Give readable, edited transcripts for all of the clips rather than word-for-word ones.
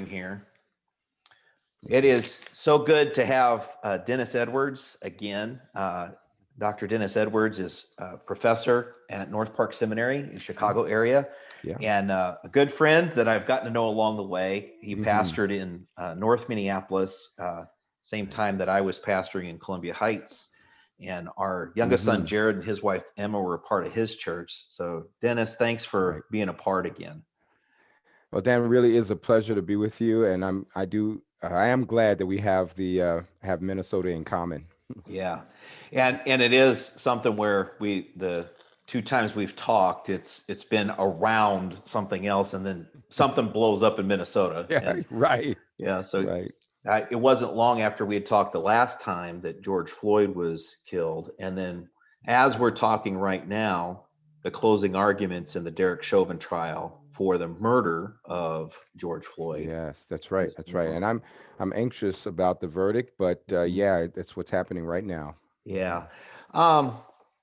Here. It is so good to have Dennis Edwards again. Dr. Dennis Edwards is a professor at North Park Seminary in Chicago area, and a good friend that I've gotten to know along the way. He pastored in North Minneapolis, same time that I was pastoring in Columbia Heights. And our youngest son, Jared, and his wife, Emma, were a part of his church. So Dennis, thanks for being a part again. Well, Dan, it really is a pleasure to be with you. And I am glad that we have have Minnesota in common. Yeah. And it is something where the two times we've talked, it's been around something else, and then something blows up in Minnesota. Yeah, and, right. Yeah. So right. It wasn't long after we had talked the last time that George Floyd was killed. And then as we're talking right now, the closing arguments in the Derek Chauvin trial for the murder of George Floyd. Yes, that's right. That's right. And I'm anxious about the verdict, but yeah, that's what's happening right now. Yeah.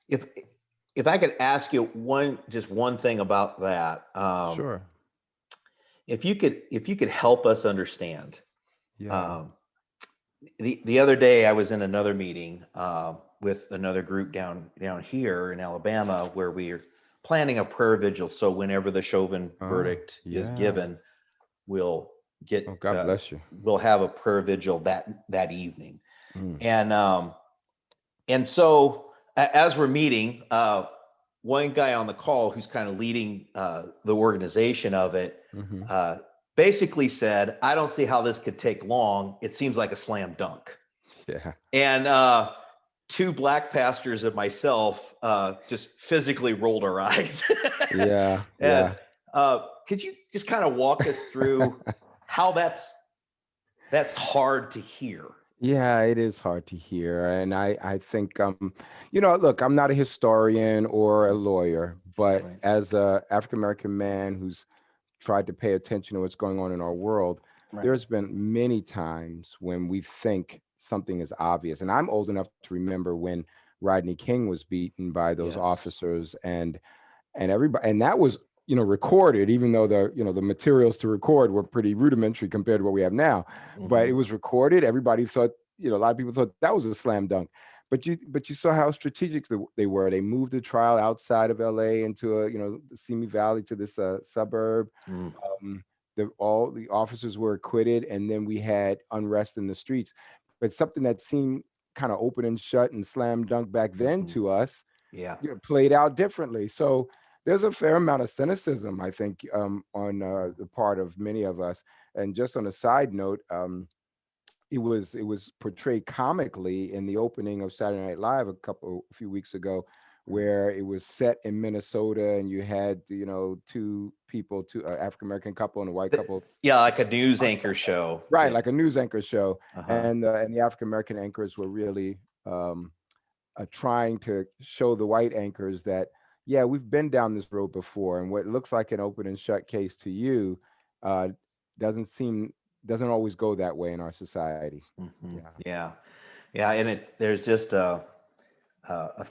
If I could ask you just one thing about that. Sure. If you could help us understand. Yeah. The other day I was in another meeting with another group down here in Alabama where we're planning a prayer vigil. So whenever the Chauvin verdict is given, we'll get God bless you. We'll have a prayer vigil that evening. And so as we're meeting, one guy on the call who's kind of leading the organization of it basically said, "I don't see how this could take long. It seems like a slam dunk." Yeah. And two black pastors and myself just physically rolled our eyes. Yeah. And could you just kind of walk us through how that's hard to hear? Yeah, it is hard to hear. And I think, look, I'm not a historian or a lawyer, but as a African-American man who's tried to pay attention to what's going on in our world, there's been many times when we think something is obvious. And I'm old enough to remember when Rodney King was beaten by those officers and everybody, and that was, recorded, even though the materials to record were pretty rudimentary compared to what we have now, but it was recorded. Everybody thought, a lot of people thought that was a slam dunk, but you saw how strategic they were. They moved the trial outside of LA into the Simi Valley to this suburb. All the officers were acquitted, and then we had unrest in the streets. But something that seemed kind of open and shut and slam dunk back then to us, played out differently. So there's a fair amount of cynicism, I think, on the part of many of us. And just on a side note, it was portrayed comically in the opening of Saturday Night Live a few weeks ago, where it was set in Minnesota, and you had two people, African-American couple and a white couple. Yeah, like a news anchor show. Right, like a news anchor show, and the African-American anchors were really trying to show the white anchors that, yeah, we've been down this road before, and what looks like an open and shut case to you doesn't always go that way in our society. Yeah, and there's just a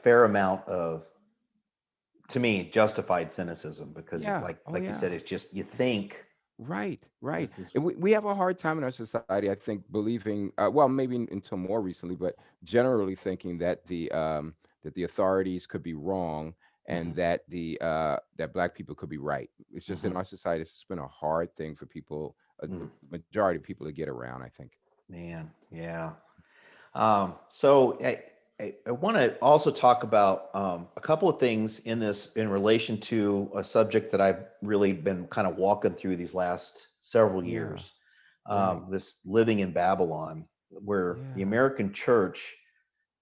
fair amount of, to me, justified cynicism, because like you said, it's just, you think. Right. And we have a hard time in our society, I think, believing, well, maybe until more recently, but generally thinking that the authorities could be wrong, and that that Black people could be right. It's just in our society, it's been a hard thing for people, the majority of people, to get around, I think. Man, yeah. So I want to also talk about a couple of things in relation to a subject that I've really been kind of walking through these last several years. This living in Babylon, where the American church,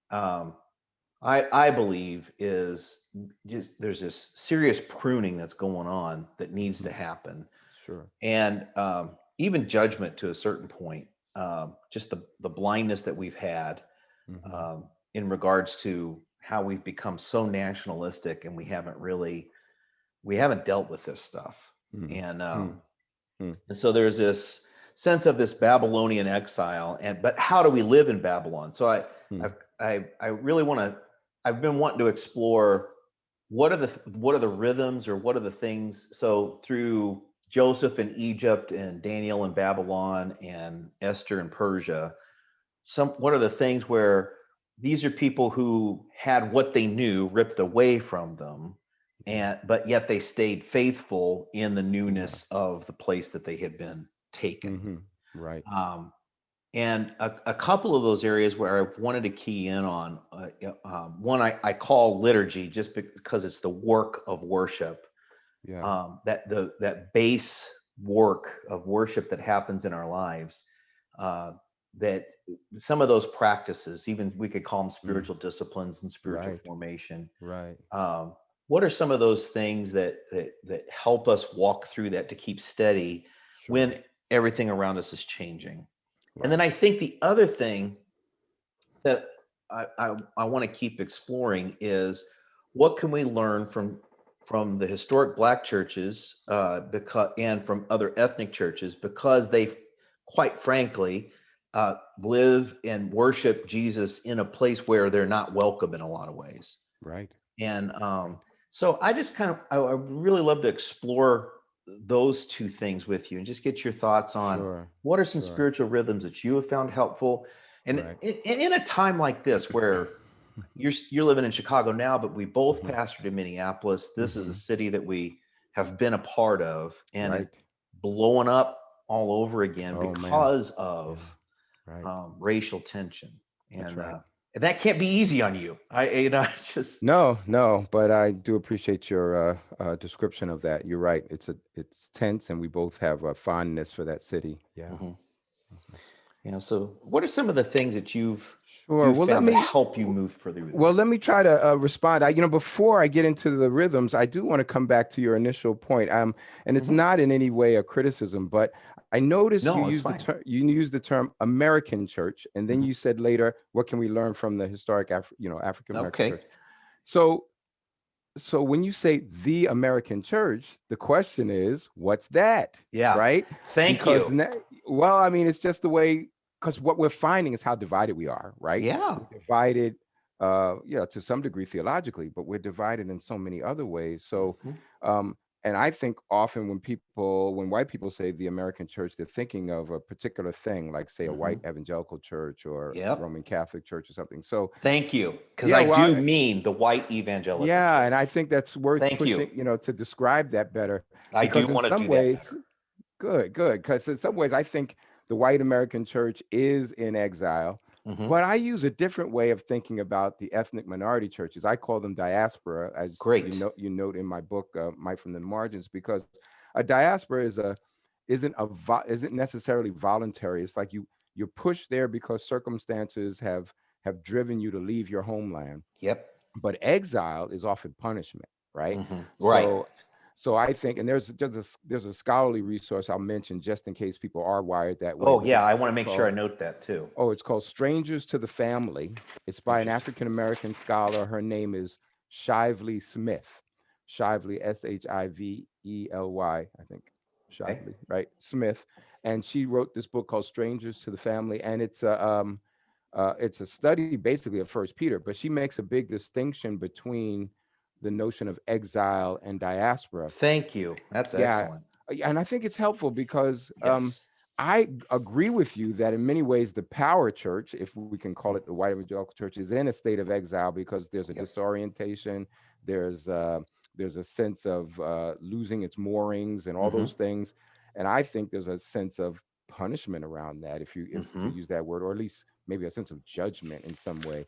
I believe, is just, there's this serious pruning that's going on that needs to happen. Sure. And even judgment to a certain point, just the blindness that we've had in regards to how we've become so nationalistic, and we haven't dealt with this stuff. And so there's this sense of this Babylonian exile, but how do we live in Babylon? So I really want to, I've been wanting to explore what are the rhythms, or what are the things. So through Joseph in Egypt and Daniel in Babylon and Esther in Persia, what are the things where these are people who had what they knew ripped away from them, but yet they stayed faithful in the newness of the place that they had been taken. Right. And a couple of those areas where I wanted to key in on, one I call liturgy, just because it's the work of worship. Yeah. That base work of worship that happens in our lives, that some of those practices, even we could call them spiritual disciplines and spiritual Right. formation. Right. What are some of those things that help us walk through that to keep steady when everything around us is changing? And then I think the other thing that I want to keep exploring is, what can we learn from the historic Black churches, and from other ethnic churches, because they, quite frankly, live and worship Jesus in a place where they're not welcome in a lot of ways. Right. And so I just I really love to explore those two things with you and just get your thoughts on what are some spiritual rhythms that you have found helpful. And in a time like this where you're living in Chicago now, but we both pastored in Minneapolis. This is a city that we have been a part of, and it's blowing up all over again because of racial tension. And and that can't be easy on you. Just no, but I do appreciate your description of that. You're right. It's tense, and we both have a fondness for that city. Yeah. So what are some of the things that you've Well, found that help you move further? Well, let me try to respond. Before I get into the rhythms, I do want to come back to your initial point. And it's not in any way a criticism, but I noticed you used the term American church, and then you said later, what can we learn from the historic African American church? So when you say the American church, the question is, what's that? Yeah. Right? Thank you. Well, I mean, it's just the way, because what we're finding is how divided we are, right? Yeah. We're divided, to some degree theologically, but we're divided in so many other ways. So, and I think often when white people say the American church, they're thinking of a particular thing, like say a white evangelical church or Roman Catholic church or something. So thank you, because I do mean the white evangelical. Yeah, church. And I think that's worth pushing, to describe that better. I do want to do ways, that. Good, because in some ways I think the white American church is in exile. But I use a different way of thinking about the ethnic minority churches. I call them diaspora, as you note in my book, Mike from the Margins, because a diaspora isn't necessarily voluntary. It's like you're pushed there because circumstances have driven you to leave your homeland. Yep. But exile is often punishment, right? Right. So I think, and there's a scholarly resource I'll mention just in case people are wired that way. Oh yeah, I want to make sure I note that too. Oh, it's called Strangers to the Family. It's by an African-American scholar. Her name is Shively Smith. Shively, Shively, I think. Shively, right? Smith. And she wrote this book called Strangers to the Family. And it's a study basically of First Peter, but she makes a big distinction between the notion of exile and diaspora. Thank you. That's excellent. And I think it's helpful because I agree with you that in many ways the power church, if we can call it the white evangelical church, is in a state of exile because there's a disorientation, there's a sense of losing its moorings and all those things. And I think there's a sense of punishment around that, if to use that word, or at least maybe a sense of judgment in some way.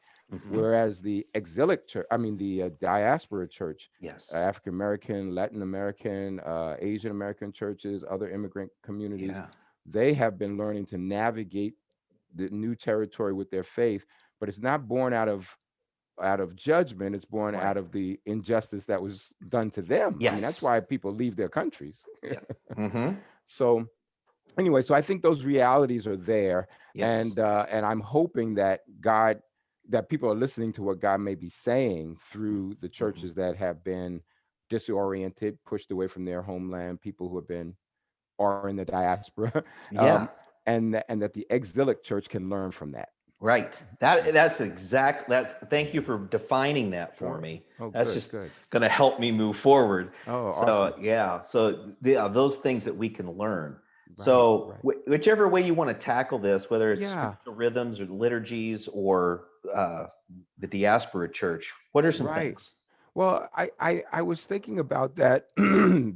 Whereas the exilic church, the diaspora church, African American, Latin American, Asian American churches, other immigrant communities, they have been learning to navigate the new territory with their faith, but it's not born out of judgment. It's born out of the injustice that was done to them. That's why people leave their countries. So anyway, so I think those realities are there, and I'm hoping that people are listening to what God may be saying through the churches that have been disoriented, pushed away from their homeland, people who are in the diaspora, and that the exilic church can learn from that. Right. That's exact. Thank you for defining that for Sure. me. Oh, That's good, just good. going to help me move forward. Oh, So awesome. yeah. So those things that we can learn. Right, So right. whichever way you want to tackle this, whether it's Yeah, spiritual rhythms or liturgies or the diaspora church, what are some right. things? Well, I was thinking about that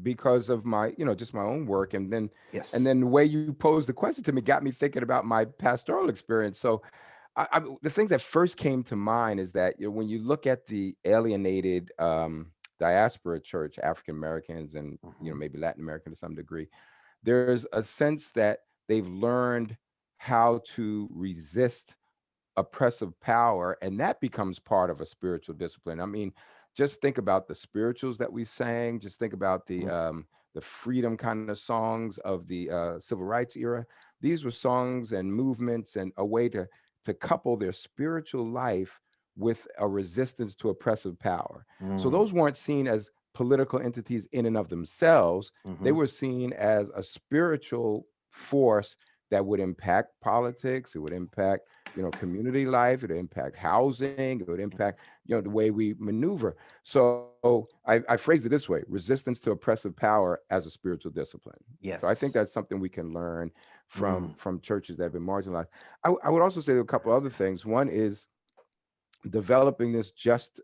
because of my, just my own work, and Yes. then the way you posed the question to me got me thinking about my pastoral experience. So, the things that first came to mind is that when you look at the alienated diaspora church, African Americans and Hmm. maybe Latin American to some degree, there's a sense that they've learned how to resist oppressive power, and that becomes part of a spiritual discipline. I mean, just think about the spirituals that we sang, just think about the freedom kind of songs of the civil rights era. These were songs and movements and a way to couple their spiritual life with a resistance to oppressive power. So Mm. those weren't seen as political entities in and of themselves. They Hmm. were seen as a spiritual force that would impact politics, it would impact community life, it would impact housing, it would impact, the way we maneuver. So I phrased it this way: resistance to oppressive power as a spiritual discipline. So I think Yes. that's something we can learn from Mm. churches that have been marginalized. I would also say a couple other things. One is developing a just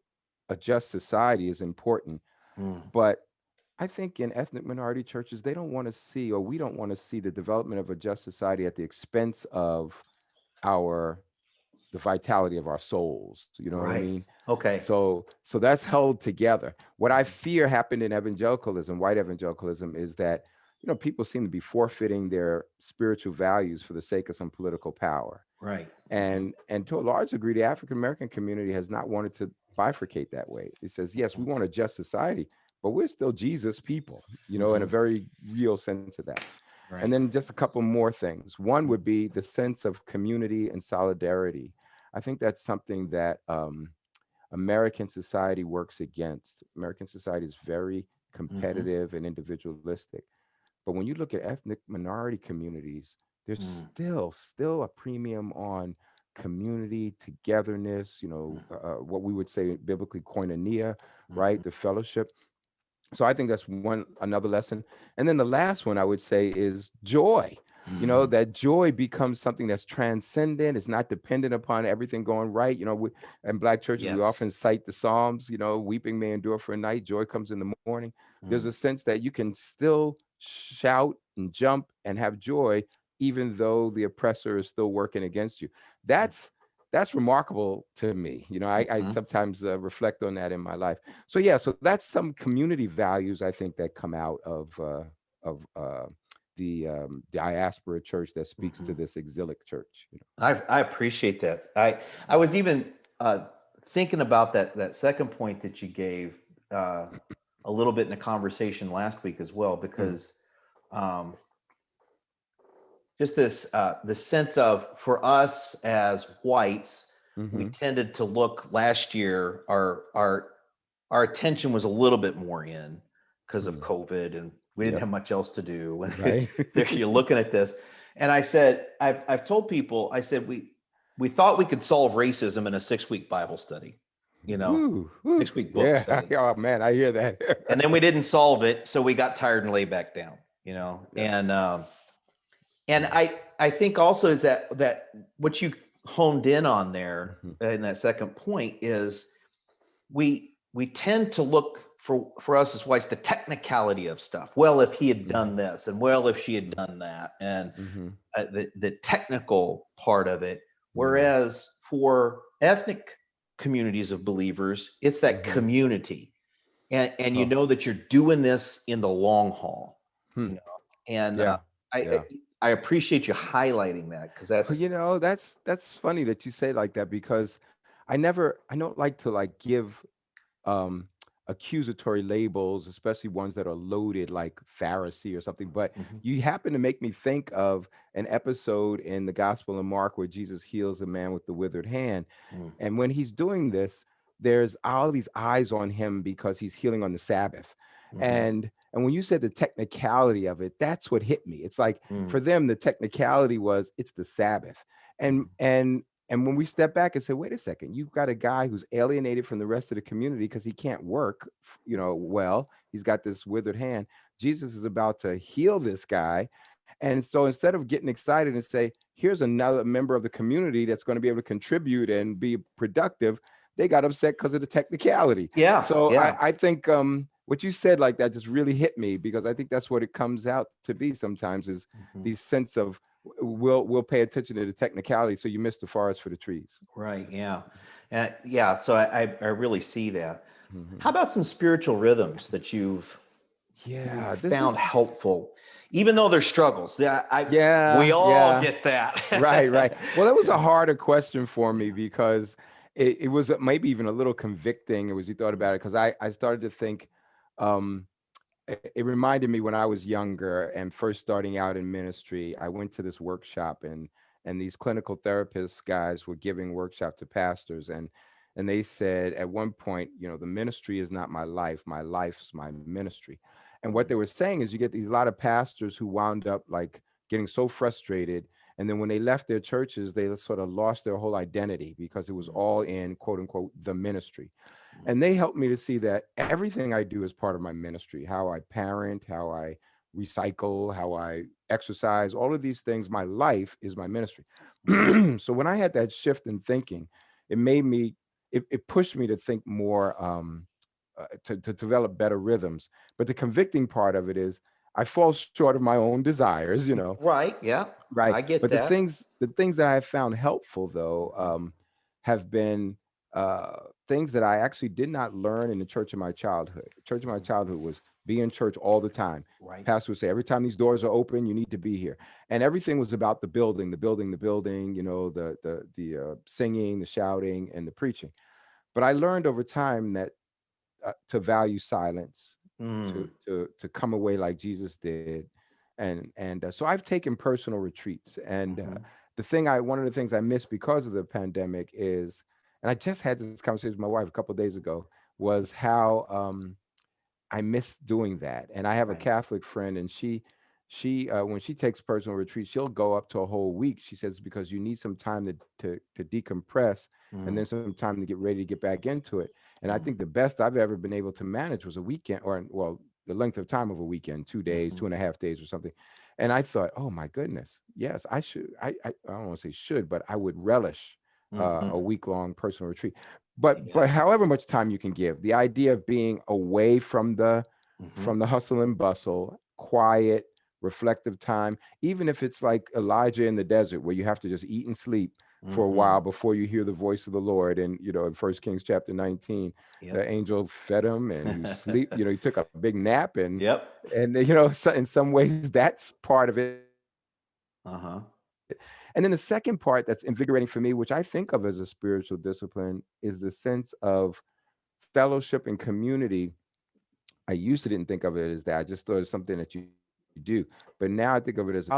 society is important, Mm. but I think in ethnic minority churches, they don't want to see, or we don't want to see the development of a just society at the expense of our the vitality of our souls. You know what I Right. mean? Okay. So that's held together. What I Mhm. fear happened in evangelicalism, white evangelicalism, is that people seem to be forfeiting their spiritual values for the sake of some political power. Right. Hmm. And to a large degree, the African American community has not wanted to bifurcate that way. It says, yes, we want a just society, but we're still Jesus people, in a Hmm. very real sense of that. And Right. then just a couple more things. One Mm. would be the sense of community and solidarity. I think that's something that American society works against. American society is very Hmm. competitive and individualistic. But when you look at ethnic minority communities, there's Mm. still a premium on community togetherness. What we would say biblically koinonia, Hmm. right? The fellowship. So I think that's another lesson. And then the last one I would say is joy. That joy becomes something that's transcendent. It's not dependent upon everything going right. In Black churches, we Yes. often cite the Psalms, weeping may endure for a night, joy comes in the morning. There's a Mm. sense that you can still shout and jump and have joy, even though the oppressor is still working against you. That's remarkable to me. I Mhm. sometimes reflect on that in my life. So yeah, so that's some community values I think that come out of the diaspora church that speaks to Mhm. this exilic church. I appreciate that. I was even thinking about that second point that you gave uh, a little bit in a conversation last week as well, Mm, because um, just the sense of, for us as whites, we mm-hmm. tended to look last year, our attention was a little bit more in because of Mm. COVID, and we didn't Yep. have much else to do. Right. There you're looking at this, and I said, I've told people, I said, we thought we could solve racism in a 6-week Bible study, Woo, woo. 6-week book Yeah. study, Oh man, I hear that. and then we didn't solve it, so we got tired and lay back down, Yeah. and I think also is that what you honed in on there Mhm, in that second point is we tend to look for us as whites, the technicality of stuff. Well, if he had done mhm, this, and well, if she had done that, and mhm, the technical part of it. mhm, Whereas for ethnic communities of believers, it's that mhm. community, and you Huh. know that you're doing this in the long haul, Hmm. you know. And Yeah. I Yeah. I appreciate you highlighting that, because that's That's funny that you say like that because I don't like to like give um accusatory labels, especially ones that are loaded like Pharisee or something. But Mhm. you happen to make me think of an episode in the Gospel of Mark where Jesus heals a man with the withered hand. Mm. And when he's doing this, there's all these eyes on him because he's healing on the Sabbath. Mhm. And when you said the technicality of it, that's what hit me. It's like Mm. for them, the technicality was it's the Sabbath. And Mhm. and And when we step back and say, wait a second, you've got a guy who's alienated from the rest of the community because he can't work, well, he's got this withered hand. Jesus is about to heal this guy. And so instead of getting excited and say, here's another member of the community that's going to be able to contribute and be productive, they got upset because of the technicality. Yeah. So Yeah. I think what you said like that just really hit me, because I think that's what it comes out to be sometimes, is the sense of we'll pay attention to the technicality, so you miss the forest for the trees. Right. Yeah. Yeah. So I really see that. Mm-hmm. How about some spiritual rhythms that you've found helpful, even though there's struggles? We all get that. Right. Well, that was a harder question for me, because it was maybe even a little convicting as you thought about it, because I started to think, it reminded me when I was younger and first starting out in ministry. I went to this workshop, and these clinical therapist guys were giving workshop to pastors, and they said at one point, the ministry is not my life's my ministry. And what they were saying is, you get a lot of pastors who wound up like getting so frustrated, and then when they left their churches, they sort of lost their whole identity, because it was all in, quote unquote, the ministry. And they helped me to see that everything I do is part of my ministry. How I parent, how I recycle, how I exercise, all of these things, my life is my ministry. So when I had that shift in thinking, it made me, it pushed me to think more, to develop better rhythms. But the convicting part of it is, I fall short of my own desires, Right. Yeah. Right. I get But that. the things that I have found helpful, though, have been things that I actually did not learn in the church of my childhood. The church of my childhood was be in church all the time. Right. Pastor would say, every time these doors are open, you need to be here. And everything was about the building, the singing, the shouting, and the preaching. But I learned over time that to value silence, to come away like Jesus did. And so I've taken personal retreats. And one of the things I missed because of the pandemic is, and I just had this conversation with my wife a couple of days ago, was how I miss doing that. And I have a Catholic friend, and she when she takes personal retreats, she'll go up to a whole week. She says, because you need some time to decompress, and then some time to get ready to get back into it. And I think the best I've ever been able to manage was a weekend, or the length of time of a weekend, 2 days, 2.5 days or something. And I thought, oh my goodness, yes, I should. I don't want to say should, but I would relish a week-long personal retreat. But however much time you can give, the idea of being away from the hustle and bustle, quiet, reflective time, even if it's like Elijah in the desert, where you have to just eat and sleep for a while before you hear the voice of the Lord. And in 1 Kings chapter 19, the angel fed him, and he sleep. He took a big nap, and so in some ways that's part of it. And then the second part that's invigorating for me, which I think of as a spiritual discipline, is the sense of fellowship and community. I used to didn't think of it as that. I just thought it was something that you do. But now I think of it as,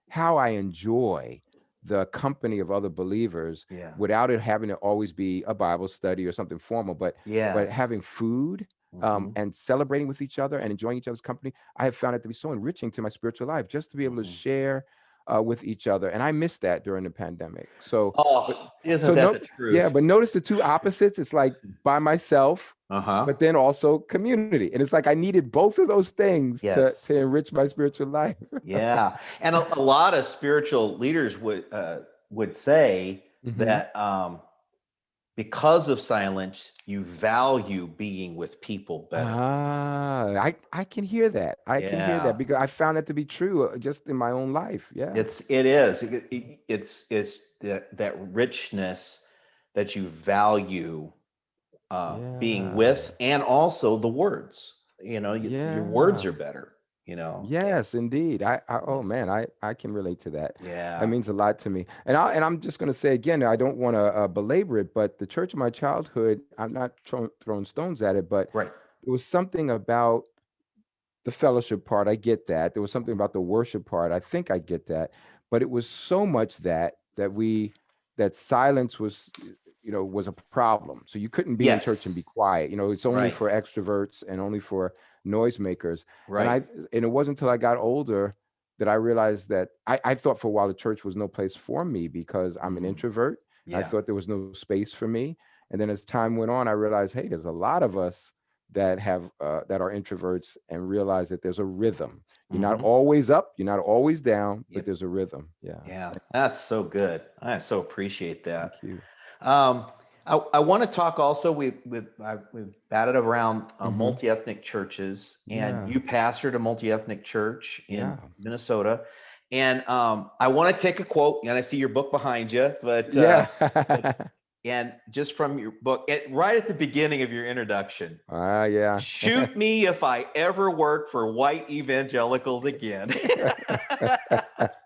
how I enjoy the company of other believers without it having to always be a Bible study or something formal, but having food and celebrating with each other and enjoying each other's company. I have found it to be so enriching to my spiritual life, just to be able to share with each other. And I missed that during the pandemic. So, isn't that the truth? Yeah, but notice the two opposites. It's like by myself, but then also community. And it's like I needed both of those things to enrich my spiritual life. Yeah. And a lot of spiritual leaders would say that because of silence, you value being with people better. I can hear that. I can hear that, because I found that to be true just in my own life. Yeah. It is. It's that richness that you value being with, and also the words. Your words are better. Yes, indeed. Oh man, I can relate to that. Yeah. That means a lot to me. And I'm just going to say again, I don't want to belabor it, but the church of my childhood, I'm not throwing stones at it, but there was something about the fellowship part. I get that. There was something about the worship part. I think I get that. But it was so much that silence was was a problem. So you couldn't be in church and be quiet. It's only for extroverts and only for noisemakers. And it wasn't until I got older that I realized that I thought for a while the church was no place for me because I'm an introvert. I Yeah. thought there was no space for me. And then as time went on, I realized, hey, there's a lot of us that have that are introverts and realize that there's a rhythm. You're not always up, you're not always down, but Yep. there's a rhythm. Yeah. Yeah. That's so good. I so appreciate that. Thank you. Um, I want to talk also. We've batted around Hmm. multi-ethnic churches, and Yeah. you pastored a multi-ethnic church in Yeah. Minnesota. And I want to take a quote, and I see your book behind you, Yeah. but and just from your book, right at the beginning of your introduction, Yeah. shoot me if I ever work for white evangelicals again.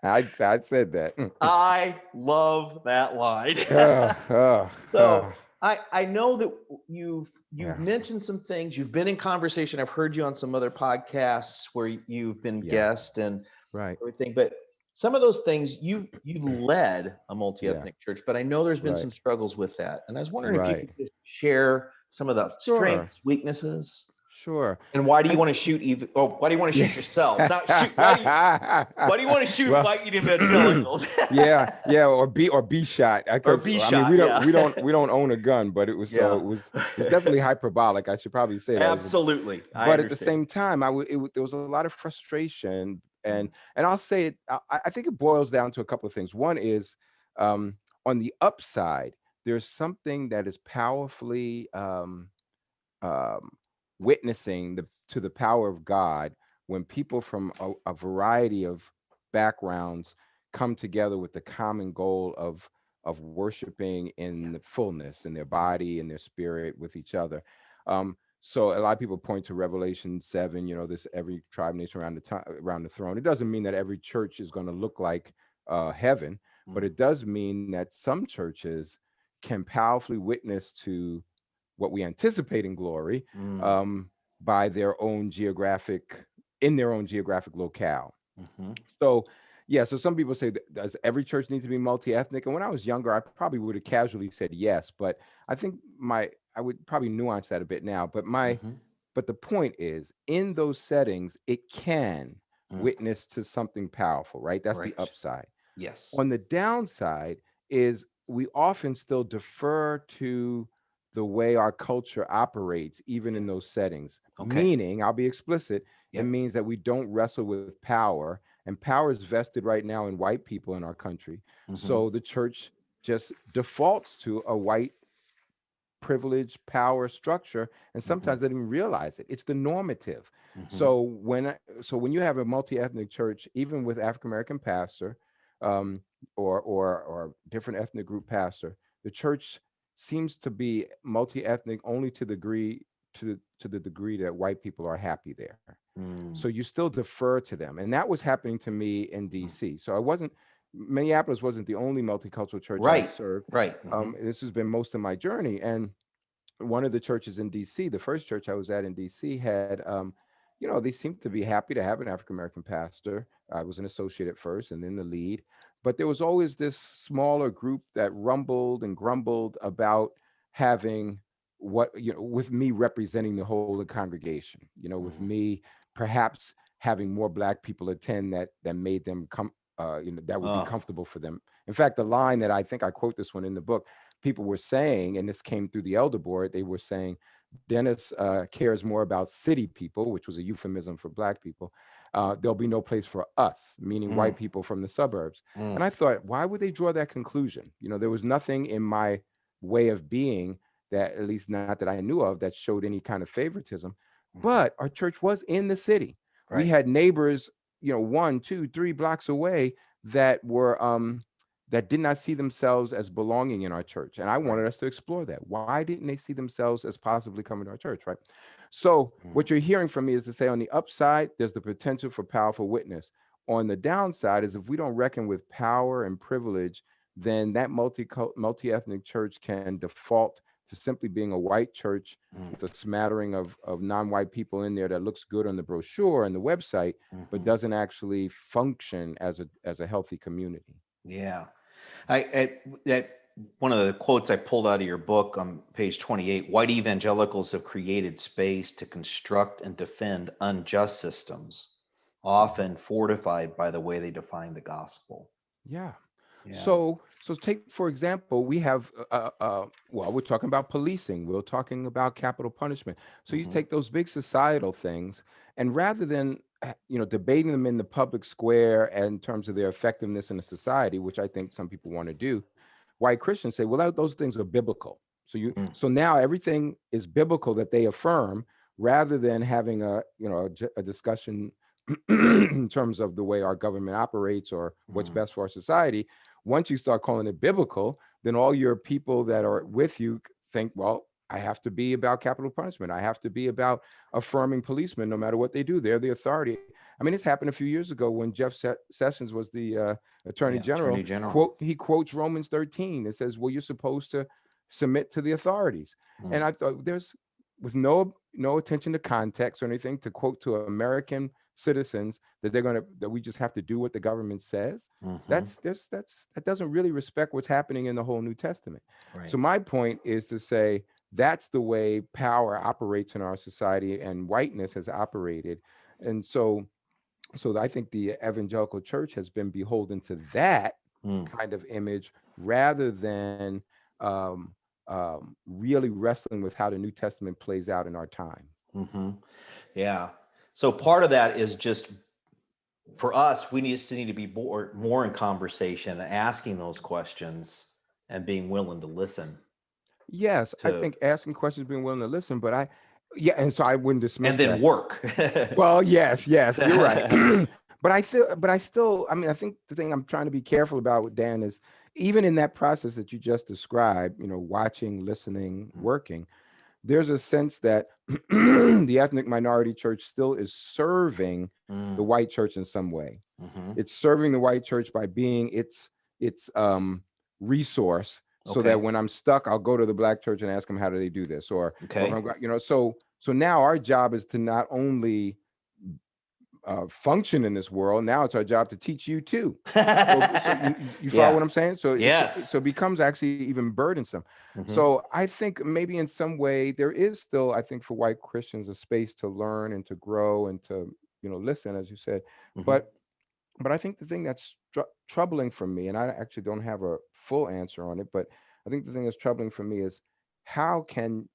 I said that. I love that line. Oh, oh, So oh. I know that you've Yeah. mentioned some things. You've been in conversation. I've heard you on some other podcasts where you've been Yeah. guest and Right. everything. But some of those things you led a Yeah. multi-ethnic church, but I know there's been Right. some struggles with that. And I was wondering if you Right. could just share some of the Sure. strengths, weaknesses, Sure. and why do you I want to th- shoot even? Oh, why do you want to shoot yourself? Not shoot. yeah. Why do you want to shoot Well, white evangelicals yeah, or be shot or because be I mean shot? Yeah, we don't own a gun, but it was so yeah. it was definitely hyperbolic. I should probably say that it was Absolutely, I but at the understand. same time, there was a lot of frustration, and I'll say it. I think it boils down to a couple of things. One is um, on the upside, there's something that is powerfully um, witnessing to the power of God when people from a variety of backgrounds come together with the common goal of worshiping in the fullness in their body and their spirit with each other. So a lot of people point to Revelation 7, this every tribe nation around the throne. It doesn't mean that every church is going to look like heaven, but Mm, it does mean that some churches can powerfully witness to what we anticipate in glory mm, um, by in their own geographic locale. mhm. So, yeah, so some people say, does every church need to be multi-ethnic? And when I was younger, I probably would have casually said yes, but I think I would probably nuance that a bit now. Mhm. But the point is, in those settings, it can Mm. witness to something powerful, right? That's the Right. upside. Yes. On the downside is we often still defer to the way our culture operates, even in those settings. Okay. Meaning, I'll be explicit, it Yep. means that we don't wrestle with power, and power is vested right now in white people in our country. Mhm. So the church just defaults to a white privilege, power structure, and Mhm. sometimes they don't even realize it. It's the normative. Mhm. So when you have a multi-ethnic church, even with African American pastor, um, or different ethnic group pastor, the church seems to be multi-ethnic only to the degree that white people are happy there. Mm. So you still defer to them, and that was happening to me in Mm. D.C. So I wasn't Minneapolis wasn't the only multicultural church I Right. served. Right. Mhm. This has been most of my journey, and one of the churches in DC, the first church I was at in DC, had, they seemed to be happy to have an African American pastor. I was an associate at first and then the lead. But there was always this smaller group that rumbled and grumbled about having with me representing the whole of the congregation, with Mhm. me perhaps having more Black people attend that made them come, that would be Oh. comfortable for them. In fact, the line that I think I quote this one in the book, people were saying, and this came through the elder board, they were saying, Dennis cares more about city people, which was a euphemism for Black people. There'll be no place for us, meaning Mm. white people from the suburbs. Mm. And I thought, why would they draw that conclusion? There was nothing in my way of being that, at least not that I knew of, that showed any kind of favoritism. Mhm. But our church was in the city. We Right. had neighbors, 1, 2, 3 blocks away that did not see themselves as belonging in our church. And I Right. wanted us to explore that. Why didn't they see themselves as possibly coming to our church, right? So Mm. what you're hearing from me is to say, on the upside, there's the potential for powerful witness. On the downside is, if we don't reckon with power and privilege, then that multi-ethnic church can default to simply being a white church Mm. with a smattering of non-white people in there that looks good on the brochure and the website, but Mhm. doesn't actually function as a healthy community. Yeah. That one of the quotes I pulled out of your book on page 28, white evangelicals have created space to construct and defend unjust systems. often fortified by the way they define the gospel. Yeah. Yeah. So take for example, we have well, we're talking about policing. We're talking about capital punishment. So you Hmm. take those big societal things, and rather than debating them in the public square and in terms of their effectiveness in a society, which I think some people want to do, white Christians say, well, those things are biblical. Mm. So now everything is biblical that they affirm, rather than having a discussion in terms of the way our government operates or what's Mm. best for our society. Once you start calling it biblical, then all your people that are with you think, well, I have to be about capital punishment. I have to be about affirming policemen no matter what they do. They're the authority. I mean, this happened a few years ago when Jeff Sessions was the attorney Yeah, general. Attorney General. He quotes Romans 13. It says, well, you're supposed to submit to the authorities. Mm. And I thought, there's, with no attention to context or anything, to quote to American citizens that we just have to do what the government says. Hmm. That doesn't really respect what's happening in the whole New Testament. Right. So my point is to say that's the way power operates in our society, and whiteness has operated. And so I think the evangelical church has been beholden to that Mm. kind of image, rather than really wrestling with how the New Testament plays out in our time. Hmm. Yeah. So part of that is just for us, we need to be more in conversation, asking those questions and being willing to listen Yes, I to, think asking questions, being willing to listen, yeah, and so I wouldn't and dismiss then that. work. Well, yes, you're right. But I still, I mean, I think the thing I'm trying to be careful about with Dan is, even in that process that you just described, watching, listening, working, there's a sense that the ethnic minority church still is serving the Mm. white church in some way. Hmm. It's serving the white church by being its resource, so that Okay. when I'm stuck, I'll go to the black church and ask them, how do they do this? Or if Okay. I'm, so now our job is to not only function in this world. Now it's our job to teach you too. So you follow Yeah. what I'm saying? So Yes. it becomes actually even burdensome. Hmm. So I think maybe in some way there is still, I think, for white Christians, a space to learn and to grow and to listen, as you said. Hmm. But I think the thing that's troubling for me, and I actually don't have a full answer on it, but I think the thing that's troubling for me is, how can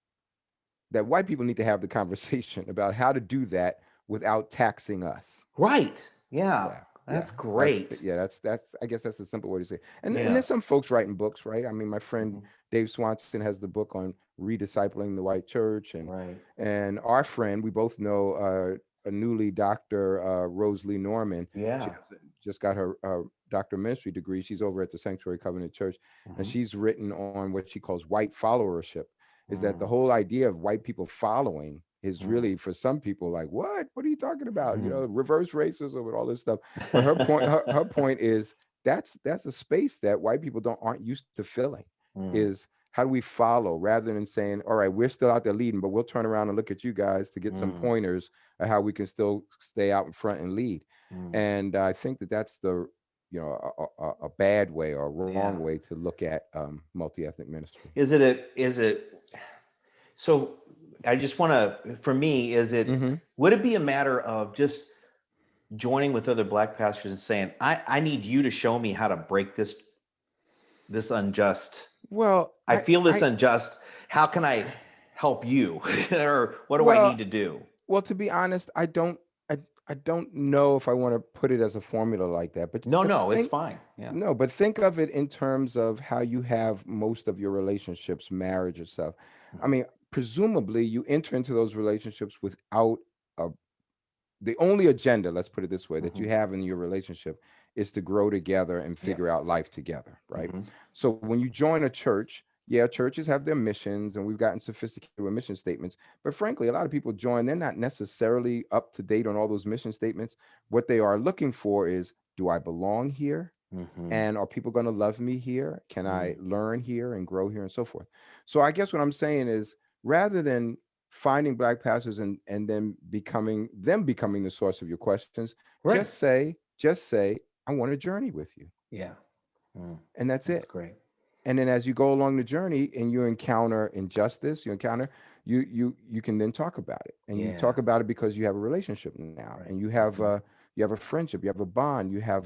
that white people need to have the conversation about how to do that without taxing us. Right. Yeah. Yeah, That's that's great. that's I guess that's the simple way to say it. And Yeah. there's some folks writing books, right? I mean, my friend Hmm. Dave Swanson has the book on rediscipling the white church, Right. and our friend, we both know, a newly Dr. Rosalie Norman. She Yeah. just got her doctor of ministry degree. She's over at the Sanctuary Covenant Church, and Hmm. she's written on what she calls white followership. Is that the Mm. whole idea of white people following is Mm. really, for some people, like, what are you talking about? Mhm. Reverse racism and all this stuff. But her point is, that's a space that white people aren't used to filling. Mm. Is, how do we follow, rather than saying, all right, we're still out there leading, but we'll turn around and look at you guys to get some Mm. pointers of how we can still stay out in front and lead. Mm. And I think that's the a bad way or a Yeah. wrong way to look at multi-ethnic ministry. Is it so I just want to, for me, Hmm. would it be a matter of just joining with other black pastors and saying, I need you to show me how to break this unjust, Well, I feel this unjust. How can I help you? Or what do I well, need to do? well, to be honest, I don't know if I want to put it as a formula like that, No, but no, it's fine. Yeah. no, but think of it in terms of how you have most of your relationships, marriage or stuff. I mean, presumably you enter into those relationships without a the only agenda, let's put it this way, that Hmm. you have in your relationship is to grow together and Yeah. figure out life together, right? Hmm. So when you join a church, yeah, churches have their missions, and we've gotten sophisticated with mission statements. But frankly, a lot of people join, they're not necessarily up to date on all those mission statements. What they are looking for is, do I belong here? Hmm. And are people going to love me here? Can I Mm. learn here and grow here and so forth? So I guess what I'm saying is, rather than finding black pastors and then becoming the source of your questions, Right. just say, I want to journey with you. Yeah. Mm. And that's That's it. great. And then as you go along the journey and you encounter injustice, you can then talk about it. And you Yeah. talk about it because you have a relationship now, Right. and you have Mhm. you have a friendship, you have a bond, you have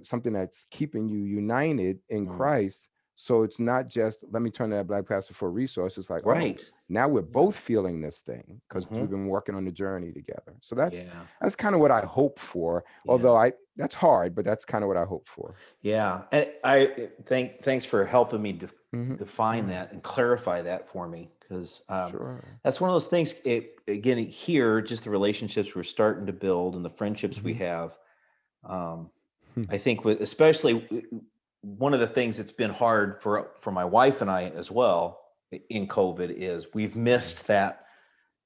something that's keeping you united in Christ. So it's not just, let me turn to that black pastor for a resource. It's like, oh, Right. now we're both feeling this thing because Mhm. we've been working on the journey together. So that's Yeah. kind of what I hope for. Yeah. Although that's hard, but that's kind of what I hope for. Yeah. And thanks for helping me define that and clarify that for me, because that's one of those things. Again, here, just the relationships we're starting to build and the friendships we have. I think especially one of the things that's been hard for my wife and I as well in COVID is we've missed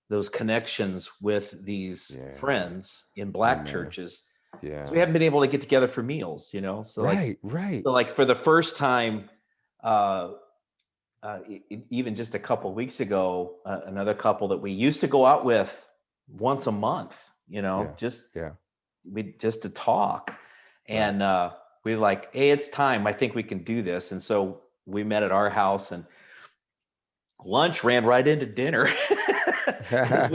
those connections with these friends in Black churches. Yeah. We haven't been able to get together for meals, So right. So like for the first time, even just a couple of weeks ago, another couple that we used to go out with once a month, just to talk, and we were like, hey, it's time. I think we can do this, and so we met at our house, and lunch ran right into dinner because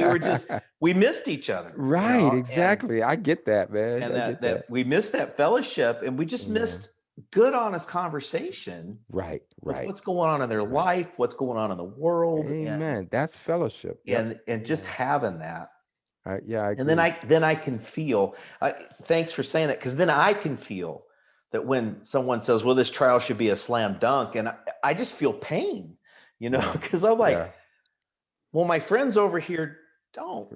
we missed each other. Right, exactly. I get that, man. And I get that. we missed that fellowship, and we just missed good, honest conversation. Right. What's going on in their life, what's going on in the world. Amen. That's fellowship. And just having that. I agree. And then I can feel, thanks for saying that, because then I can feel that when someone says, well, this trial should be a slam dunk, and I just feel pain, because I'm like, well, my friends over here don't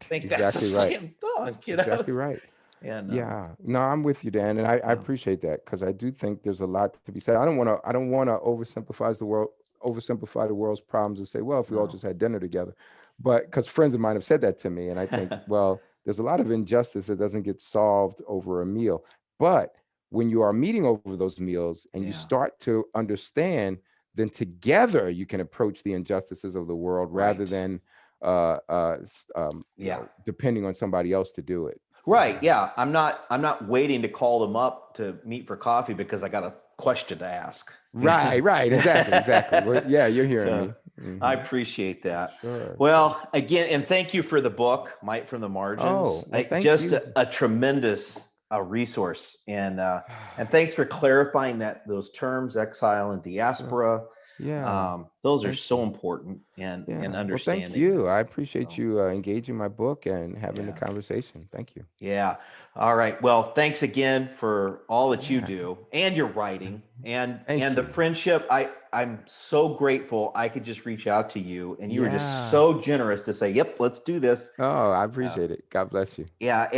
think exactly that's a slam dunk, Exactly right. And no, I'm with you, Dan, and I appreciate that, because I do think there's a lot to be said. I don't want to oversimplify the world's problems and say, well, if we all just had dinner together, but because friends of mine have said that to me, and I think, well, there's a lot of injustice that doesn't get solved over a meal. But when you are meeting over those meals and you start to understand, then together you can approach the injustices of the world rather than depending on somebody else to do it. Right. Yeah. I'm not waiting to call them up to meet for coffee because I got a question to ask. Right. Exactly. Well, you're hearing me. I appreciate that. Sure. Well, again, and thank you for the book, Might from the Margins. Oh, well, thank you. A tremendous resource. And thanks for clarifying those terms, exile and diaspora. Those are so important and understanding. Well, thank you. I appreciate you engaging my book and having the conversation. Thank you. Yeah. All right. Well, thanks again for all that you do and your writing and the friendship. I'm so grateful I could just reach out to you, and you were just so generous to say, yep, let's do this. Oh, I appreciate it. God bless you. Yeah.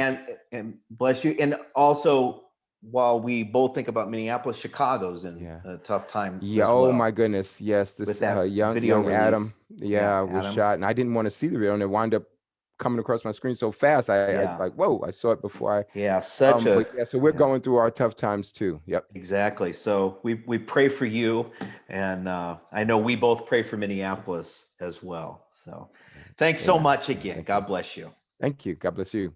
And bless you. And also, while we both think about Minneapolis, Chicago's in a tough time. Yeah. Oh my goodness. Yes. This young Adam. Was shot, and I didn't want to see the video, and it wound up coming across my screen so fast. I like, whoa! I saw it before I. So we're going through our tough times too. Yep. Exactly. So we pray for you, and I know we both pray for Minneapolis as well. So thanks so much again. God bless you. Thank you. God bless you.